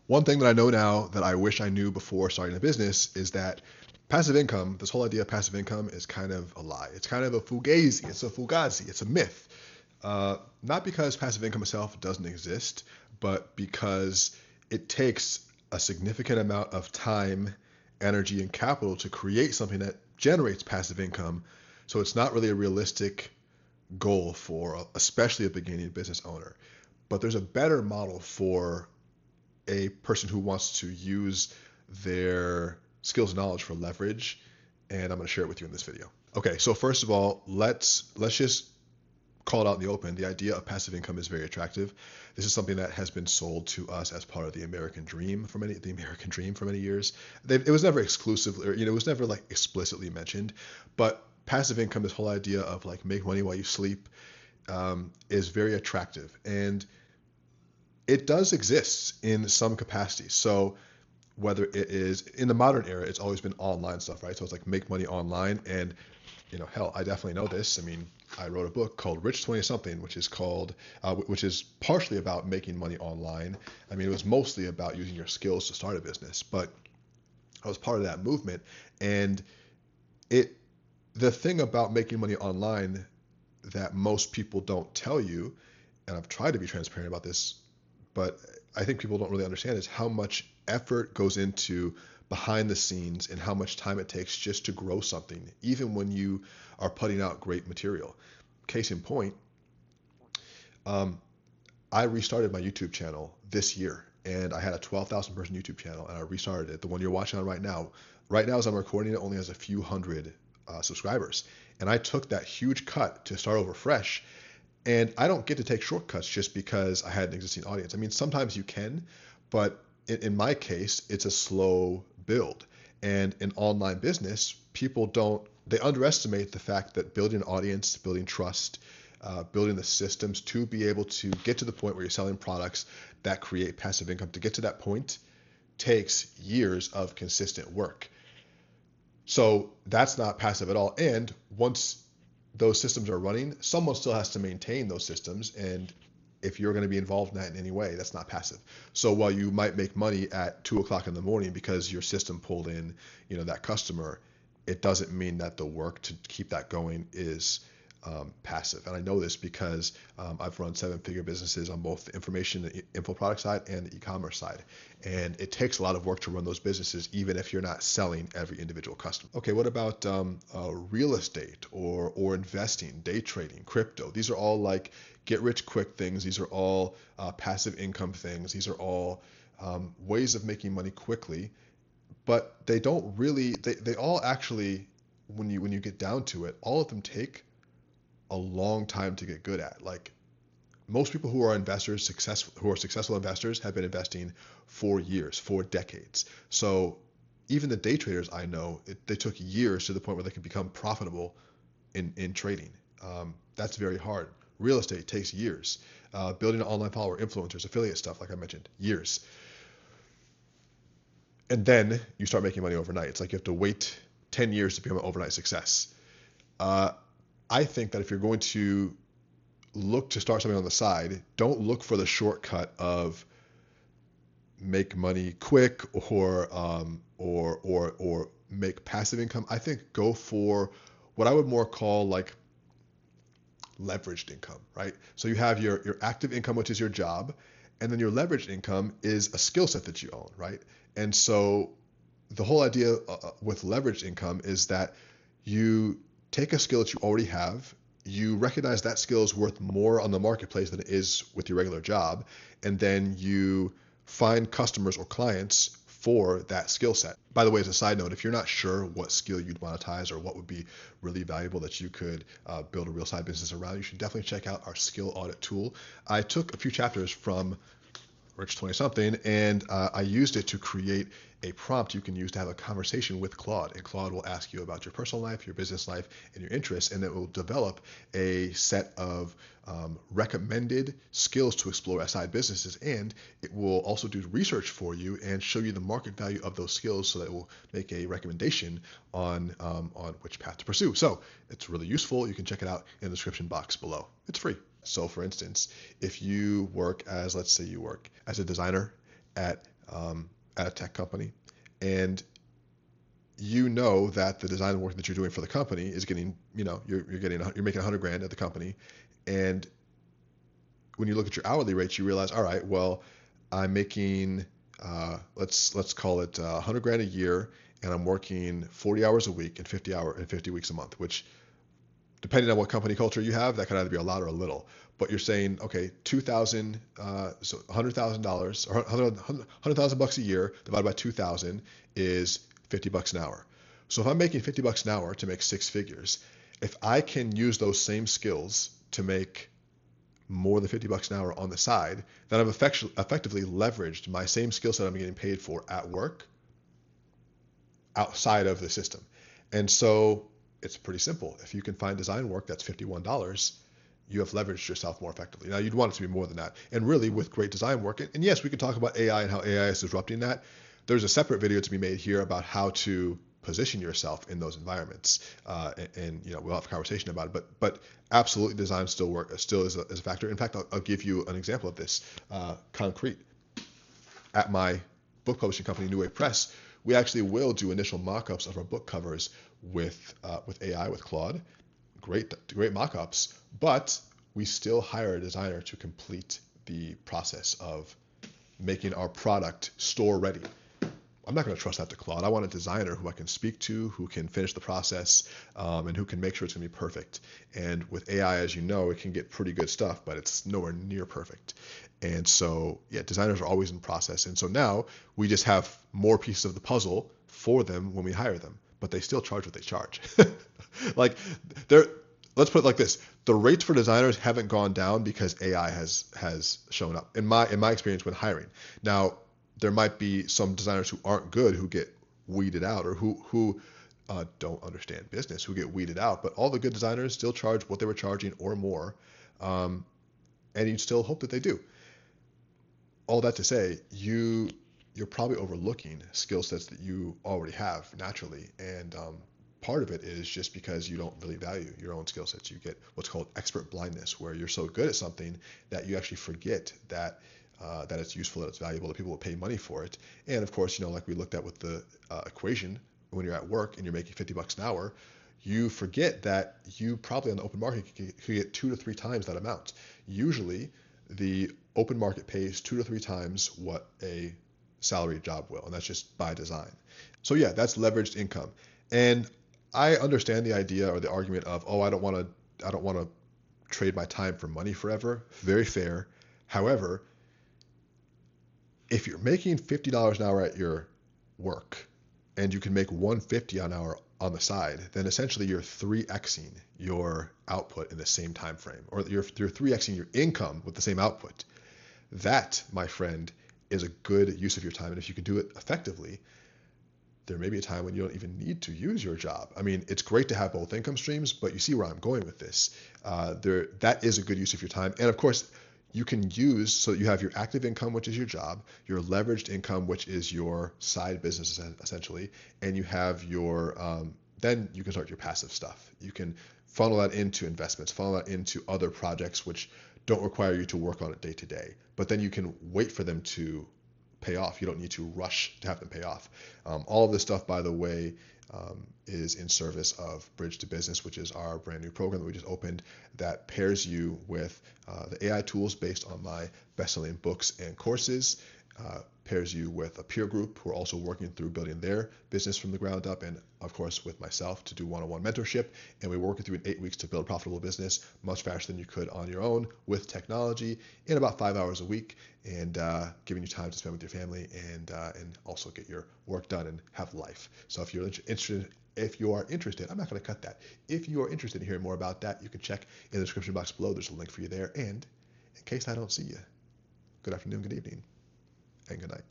One thing that I know now that I wish I knew before starting a business is that passive income, this whole idea of passive income is kind of a lie. It's kind of a fugazi. It's a fugazi. It's a myth. Not because passive income itself doesn't exist, but because it takes a significant amount of time, energy, and capital to create something that generates passive income. So it's not really a realistic goal for especially a beginning business owner. But there's a better model for a person who wants to use their skills and knowledge for leverage, and I'm going to share it with you in this video. Okay, so first of all, let's just call it out in the open. The idea of passive income is very attractive. This is something that has been sold to us as part of the American dream for many years. It was never exclusive, or it was never like explicitly mentioned, but passive income, this whole idea of like make money while you sleep, is very attractive, and it does exist in some capacity. So whether it is in the modern era, it's always been online stuff, right? So it's like make money online, and hell, I definitely know this. I mean, I wrote a book called Rich 20 Something, which is partially about making money online. I mean, it was mostly about using your skills to start a business, but I was part of that movement, and it the thing about making money online that most people don't tell you, and I've tried to be transparent about this, but I think people don't really understand is how much effort goes into behind the scenes and how much time it takes just to grow something, even when you are putting out great material. Case in point, I restarted my YouTube channel this year, and I had a 12,000 person YouTube channel, and I restarted it. The one you're watching on right now. Right now, as I'm recording it, only has a few hundred subscribers, and I took that huge cut to start over fresh. And I don't get to take shortcuts just because I had an existing audience. I mean, sometimes you can, but in my case, it's a slow build. And in online business, they underestimate the fact that building an audience, building trust, building the systems to be able to get to the point where you're selling products that create passive income, to get to that point takes years of consistent work. So that's not passive at all. And once those systems are running, someone still has to maintain those systems. And if you're going to be involved in that in any way, that's not passive. So while you might make money at 2 o'clock in the morning because your system pulled in, that customer, it doesn't mean that the work to keep that going is passive. And I know this because I've run 7-figure businesses on both the information and info product side and the e-commerce side. And it takes a lot of work to run those businesses, even if you're not selling every individual customer. Okay, what about real estate or investing, day trading, crypto? These are all like get rich quick things. These are all passive income things. These are all ways of making money quickly, but they don't really, they all actually, when you get down to it, all of them take a long time to get good at. Like most people who are successful investors have been investing for years, for decades. So even the day traders I know, they took years to the point where they could become profitable in trading. That's very hard. Real estate takes years. Building an online follower, influencers, affiliate stuff, like I mentioned, years. And then you start making money overnight. It's like you have to wait 10 years to become an overnight success. I think that if you're going to look to start something on the side, don't look for the shortcut of make money quick or make passive income. I think go for what I would more call like leveraged income, right? So you have your active income, which is your job, and then your leveraged income is a skill set that you own, right? And so the whole idea with leveraged income is that you take a skill that you already have, you recognize that skill is worth more on the marketplace than it is with your regular job, and then you find customers or clients for that skill set. By the way, as a side note, if you're not sure what skill you'd monetize or what would be really valuable that you could build a real side business around, you should definitely check out our skill audit tool. I took a few chapters from Rich 20 something, and I used it to create a prompt you can use to have a conversation with Claude. And Claude will ask you about your personal life, your business life, and your interests, and it will develop a set of recommended skills to explore as side businesses. And it will also do research for you and show you the market value of those skills, so that it will make a recommendation on which path to pursue. So it's really useful. You can check it out in the description box below. It's free. So for instance, if you work as, let's say you work as a designer at at a tech company, and you know that the design work that you're doing for the company is getting, you're making 100 grand at the company, and when you look at your hourly rates, you realize, all right, well, I'm making, let's call it 100 grand a year, and I'm working 40 hours a week and 50 weeks a month, which, depending on what company culture you have, that could either be a lot or a little. But you're saying, okay, 2,000, so $100,000 or 100,000 bucks a year divided by 2,000 is $50 an hour. So if I'm making $50 an hour to make six figures, if I can use those same skills to make more than $50 an hour on the side, then I've effectively leveraged my same skill set I'm getting paid for at work outside of the system. And so it's pretty simple. If you can find design work that's $51, you have leveraged yourself more effectively. Now, you'd want it to be more than that. And really, with great design work, and yes, we could talk about AI and how AI is disrupting that. There's a separate video to be made here about how to position yourself in those environments, and we'll have a conversation about it. But absolutely, design still is a factor. In fact, I'll give you an example of this, concrete. At my book publishing company, New Wave Press, we actually will do initial mock-ups of our book covers with AI, with Claude. Great mock-ups, but we still hire a designer to complete the process of making our product store ready. I'm not going to trust that to Claude. I want a designer who I can speak to, who can finish the process, and who can make sure it's going to be perfect. And with AI, as you know, it can get pretty good stuff, but it's nowhere near perfect. And so, yeah, designers are always in process. And so now we just have more pieces of the puzzle for them when we hire them, but they still charge what they charge. Like, let's put it like this: the rates for designers haven't gone down because AI has shown up. In my experience when hiring. Now, there might be some designers who aren't good who get weeded out, or who don't understand business, who get weeded out. But all the good designers still charge what they were charging or more, and you'd still hope that they do. All that to say, you're probably overlooking skill sets that you already have naturally, and part of it is just because you don't really value your own skill sets. You get what's called expert blindness, where you're so good at something that you actually forget that it's useful, that it's valuable, that people will pay money for it. And of course, like we looked at with the equation, when you're at work and you're making $50 an hour, you forget that you probably on the open market could get 2 to 3 times that amount. Usually, the open market pays 2 to 3 times what a salary job will, and that's just by design. So yeah, that's leveraged income. And I understand the idea or the argument of, oh, I don't want to trade my time for money forever. Very fair. However, if you're making $50 an hour at your work and you can make $150 an hour on the side, then essentially you're 3xing your output in the same time frame, or you're 3xing your income with the same output. That, my friend, is a good use of your time. And if you can do it effectively, there may be a time when you don't even need to use your job. I mean, it's great to have both income streams, but you see where I'm going with this. That is a good use of your time. And of course, you can use, so you have your active income, which is your job, your leveraged income, which is your side business essentially, and you have your, then you can start your passive stuff. You can funnel that into investments, funnel that into other projects which don't require you to work on it day to day, but then you can wait for them to pay off. You don't need to rush to have them pay off. All of this stuff, by the way, is in service of Bridge to Business, which is our brand new program that we just opened that pairs you with the AI tools based on my best-selling books and courses, pairs you with a peer group who are also working through building their business from the ground up, and of course with myself to do one-on-one mentorship. And we work with you in 8 weeks to build a profitable business much faster than you could on your own with technology in about 5 hours a week, and giving you time to spend with your family and also get your work done and have life. So if you're interested, I'm not going to cut that. If you are interested in hearing more about that, you can check in the description box below. There's a link for you there. And in case I don't see you, good afternoon, good evening, and good night.